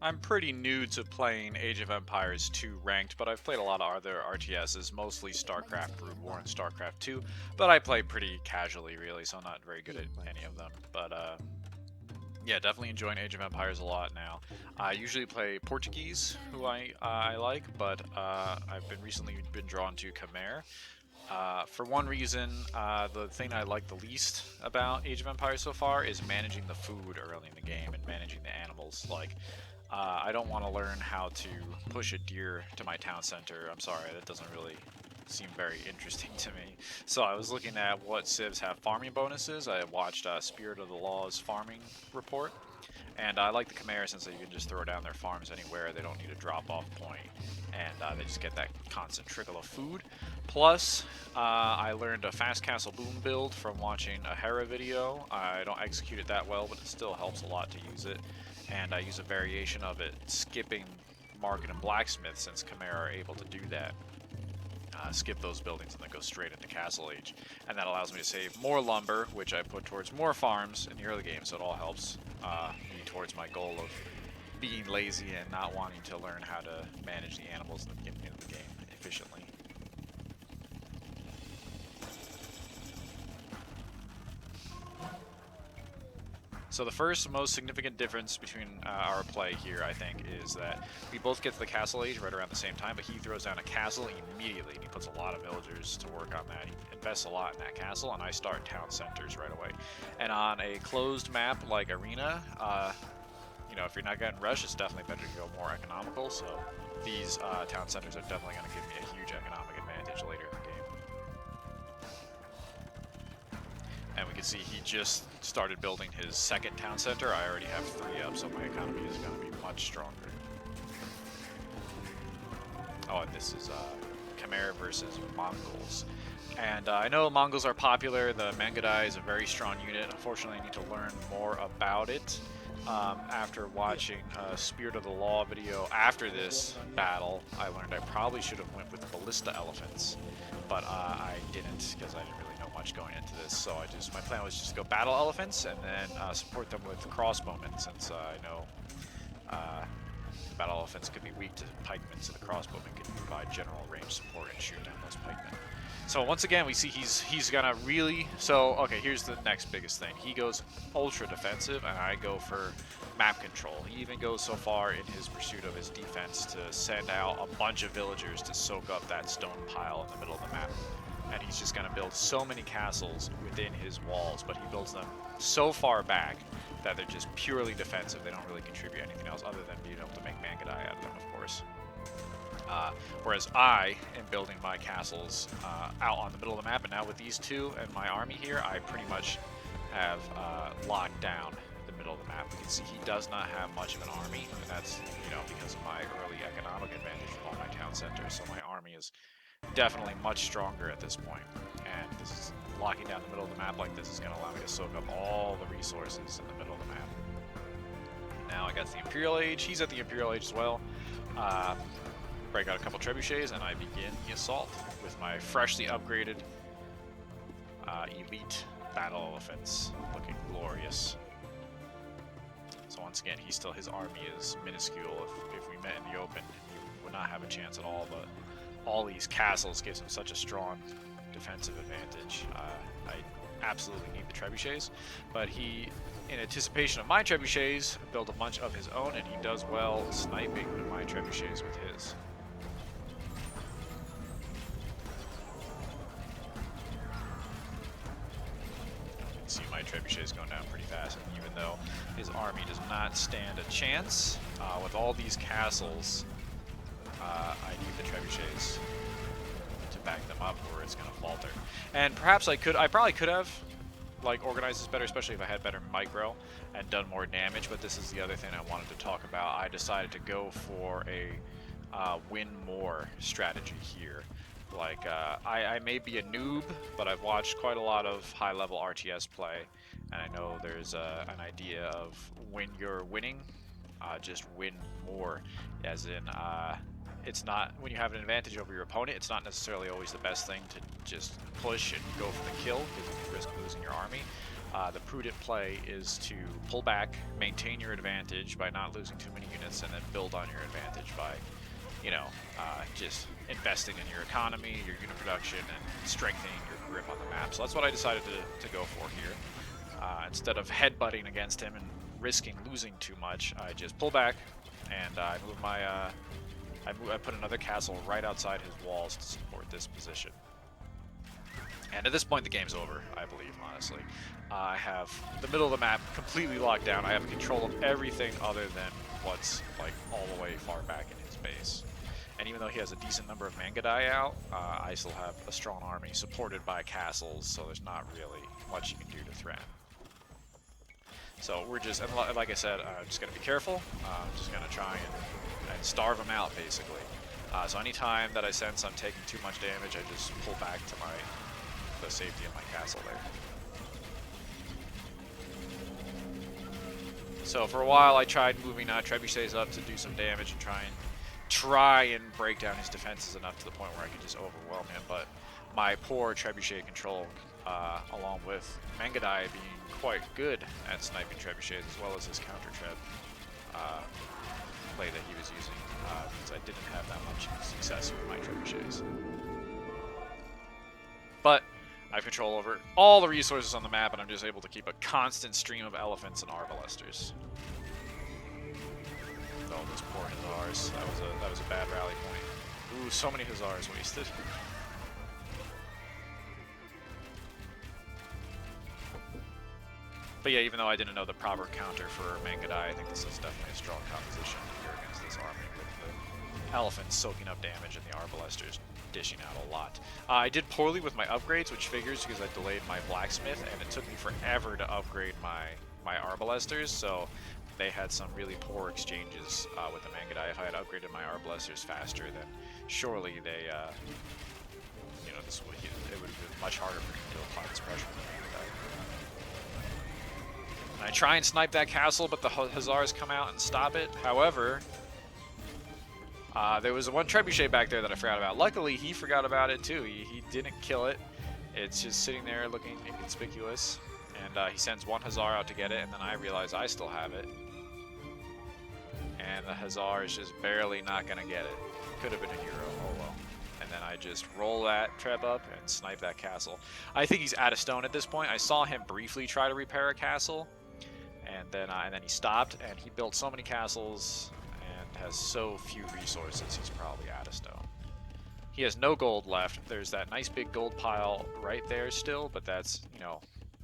I'm pretty new to playing Age of Empires 2 ranked, but I've played a lot of other RTSs, mostly StarCraft, Brood War, and StarCraft 2. But I play pretty casually, really, so I'm not very good at any of them. But yeah, definitely enjoying Age of Empires a lot now. I usually play Portuguese, who I like, but I've been recently been drawn to Khmer. For one reason, the thing I like the least about Age of Empires so far is managing the food early in the game and managing the animals. Like, I don't want to learn how to push a deer to my town center. I'm sorry, that doesn't really seem very interesting to me. So I was looking at what civs have farming bonuses. I watched Spirit of the Law's farming report, and I like the Khmer since you can just throw down their farms anywhere. They don't need a drop-off point, and they just get that constant trickle of food. Plus, I learned a fast castle boom build from watching a Hera video. I don't execute it that well, but it still helps a lot to use it. And I use a variation of it, skipping market and blacksmith, since Khmer are able to do that. Skip those buildings and then go straight into Castle Age. And that allows me to save more lumber, which I put towards more farms in the early game, so it all helps me towards my goal of being lazy and not wanting to learn how to manage the animals in the beginning of the game efficiently. So the first most significant difference between our play here, I think, is that we both get to the Castle Age right around the same time, but he throws down a castle immediately, and he puts a lot of villagers to work on that. He invests a lot in that castle, and I start town centers right away. And on a closed map like Arena, you know, if you're not getting rushed, it's definitely better to go more economical, so these town centers are definitely going to give me a huge economic advantage later in the game. And we can see he just started building his second town center. I already have 3 up, so my economy is going to be much stronger. Oh, and this is Khmer versus Mongols. And I know Mongols are popular. The Mangudai is a very strong unit. Unfortunately, I need to learn more about it. After watching a Spirit of the Law video after this battle, I learned I probably should have went with ballista elephants, but I didn't because I didn't really know much going into this. So my plan was just to go battle elephants and then support them with crossbowmen, since I know the battle elephants could be weak to pikemen, so the crossbowmen can provide general range support and shoot down those pikemen. So once again, we see he's gonna really. So okay, here's the next biggest thing. He goes ultra defensive, and I go for map control. He even goes so far in his pursuit of his defense to send out a bunch of villagers to soak up that stone pile in the middle of the map. And he's just gonna build so many castles within his walls, but he builds them so far back that they're just purely defensive. They don't really contribute anything else other than being able to make Mangudai out of them, of course. Whereas I am building my castles out on the middle of the map, and now with these two and my army here, I pretty much have locked down the middle of the map. You can see he does not have much of an army, and that's, you know, because of my early economic advantage from all my town centers. So my army is definitely much stronger at this point. And this is locking down the middle of the map like this is going to allow me to soak up all the resources in the middle of the map. Now I got the Imperial Age. He's at the Imperial Age as well. Break out a couple trebuchets, and I begin the assault with my freshly upgraded elite battle elephants, looking glorious. So once again, his army is minuscule. If we met in the open, he would not have a chance at all. But all these castles gives him such a strong defensive advantage. I absolutely need the trebuchets, but he, in anticipation of my trebuchets, built a bunch of his own, and he does well sniping my trebuchets with his. See my trebuchets going down pretty fast, and even though his army does not stand a chance with all these castles, I need the trebuchets to back them up, or it's going to falter. And perhaps I probably could have like organized this better, especially if I had better micro and done more damage. But this is the other thing I wanted to talk about. I decided to go for a win more strategy here. Like, I may be a noob, but I've watched quite a lot of high-level RTS play, and I know there's an idea of when you're winning, just win more, as in, it's not, when you have an advantage over your opponent, it's not necessarily always the best thing to just push and go for the kill, because you can risk losing your army. The prudent play is to pull back, maintain your advantage by not losing too many units, and then build on your advantage by, you know, just investing in your economy, your unit production, and strengthening your grip on the map. So that's what I decided to go for here. Instead of headbutting against him and risking losing too much, I just pull back, and I move my, I put another castle right outside his walls to support this position. And at this point, the game's over, I believe, honestly. I have the middle of the map completely locked down. I have control of everything other than what's, like, all the way far back in his base. And even though he has a decent number of Mangudai out, I still have a strong army supported by castles, so there's not really much you can do to threaten. So we're just, and like I said, I'm just going to be careful. I'm just going to try and starve him out, basically. So anytime that I sense I'm taking too much damage, I just pull back to the safety of my castle there. So for a while I tried moving trebuchets up to do some damage and try and break down his defenses enough to the point where I could just overwhelm him, but my poor trebuchet control, along with Mangudai being quite good at sniping trebuchets as well as his counter treb play that he was using, because I didn't have that much success with my trebuchets. But I have control over all the resources on the map, and I'm just able to keep a constant stream of elephants and arbalesters. Oh, those poor hussars. That was a bad rally point. Ooh, so many hussars wasted. But yeah, even though I didn't know the proper counter for Mangudai, I think this is definitely a strong composition here against this army with the elephants soaking up damage and the arbalesters dishing out a lot. I did poorly with my upgrades, which figures because I delayed my blacksmith, and it took me forever to upgrade my arbalesters, so they had some really poor exchanges with the Mangudai. If I had upgraded my arbalesters faster, then surely they, you know, it would have been much harder for me to apply this pressure with the Mangudai. I try and snipe that castle, but the hussars come out and stop it. However, there was one trebuchet back there that I forgot about. Luckily, he forgot about it too. He didn't kill it. It's just sitting there looking inconspicuous. And he sends one hussar out to get it, and then I realize I still have it. And the hussar is just barely not going to get it. Could have been a hero. Oh well. And then I just roll that treb up and snipe that castle. I think he's out of stone at this point. I saw him briefly try to repair a castle. And then he stopped, and he built so many castles and has so few resources, he's probably out of stone. He has no gold left. There's that nice big gold pile right there still, but that's, you know,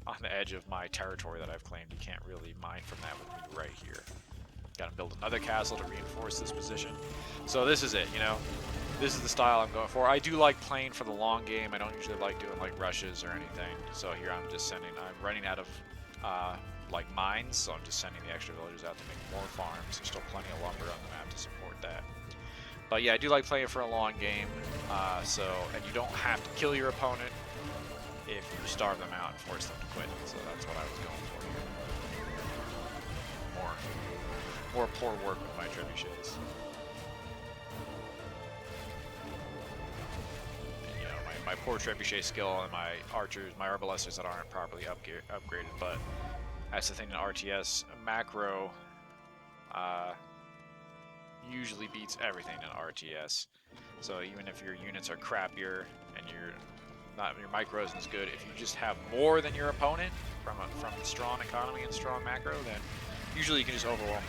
on the edge of my territory that I've claimed. You can't really mine from that with me right here. Gotta build another castle to reinforce this position. So this is it, you know. This is the style I'm going for. I do like playing for the long game. I don't usually like doing like rushes or anything. So here I'm running out of like mines, so I'm just sending the extra villagers out to make more farms. There's still plenty of lumber on the map to support that. But yeah, I do like playing for a long game. And you don't have to kill your opponent if you starve them out and force them to quit. So that's what I was going for here. More poor work with my trebuchets. And, you know, my poor trebuchet skill and my archers, my arbalesters that aren't properly upgraded, but that's the thing in RTS. Macro usually beats everything in RTS. So even if your units are crappier and your micro isn't as good, if you just have more than your opponent from strong economy and strong macro, then usually you can just overwhelm them.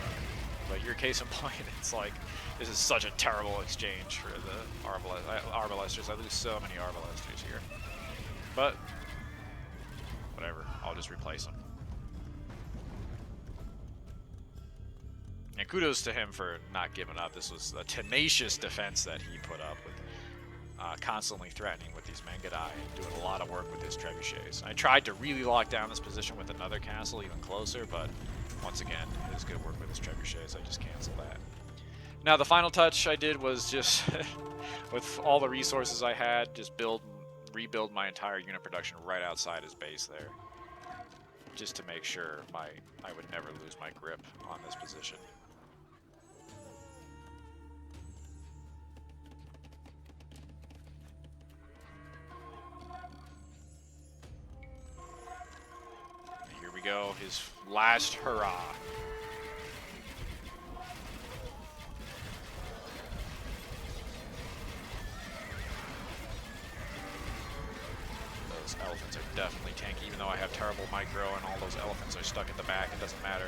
But your case in point, it's like, this is such a terrible exchange for the arbalesters. I lose so many arbalesters here. But whatever, I'll just replace them. And kudos to him for not giving up. This was a tenacious defense that he put up with, constantly threatening with these Mangudai and doing a lot of work with his trebuchets. I tried to really lock down this position with another castle even closer, but once again, it was good work with his trebuchets. I just canceled that. Now the final touch I did was just, with all the resources I had, just rebuild my entire unit production right outside his base there, just to make sure I would never lose my grip on this position. go. His last hurrah. Those elephants are definitely tanky, even though I have terrible micro and all those elephants are stuck at the back. It doesn't matter.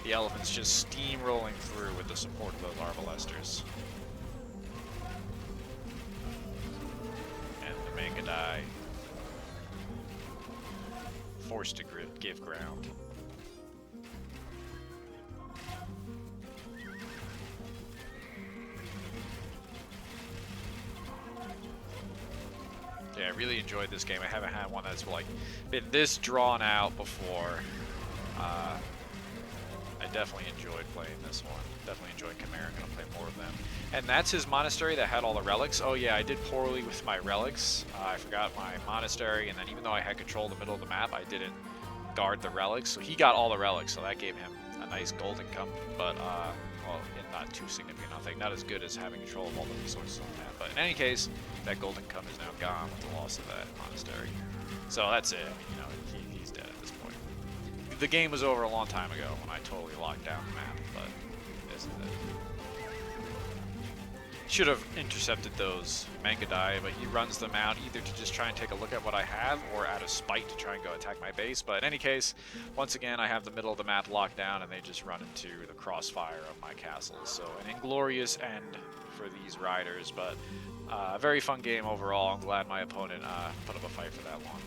The elephants just steamrolling through with the support of those Arbalesters. And the Mangadai forced to give ground. Yeah, I really enjoyed this game. I haven't had one that's like been this drawn out before. I definitely enjoyed playing this one. Definitely enjoyed Khmer. I'm gonna play more of them. And that's his monastery that had all the relics. Oh yeah, I did poorly with my relics. I forgot my monastery, and then even though I had control of the middle of the map, I didn't guard the relics. So he got all the relics, so that gave him a nice gold income. But well, not too significant. Nothing. Not as good as having control of all the resources on the map. But in any case, that gold income is now gone with the loss of that monastery. So that's it. You know, he's dead at this point. The game was over a long time ago when I totally locked down the map, but this is it. Should have intercepted those Mangadai, but he runs them out either to just try and take a look at what I have or out of spite to try and go attack my base. But in any case, once again, I have the middle of the map locked down and they just run into the crossfire of my castles. So an inglorious end for these riders, but a very fun game overall. I'm glad my opponent put up a fight for that long.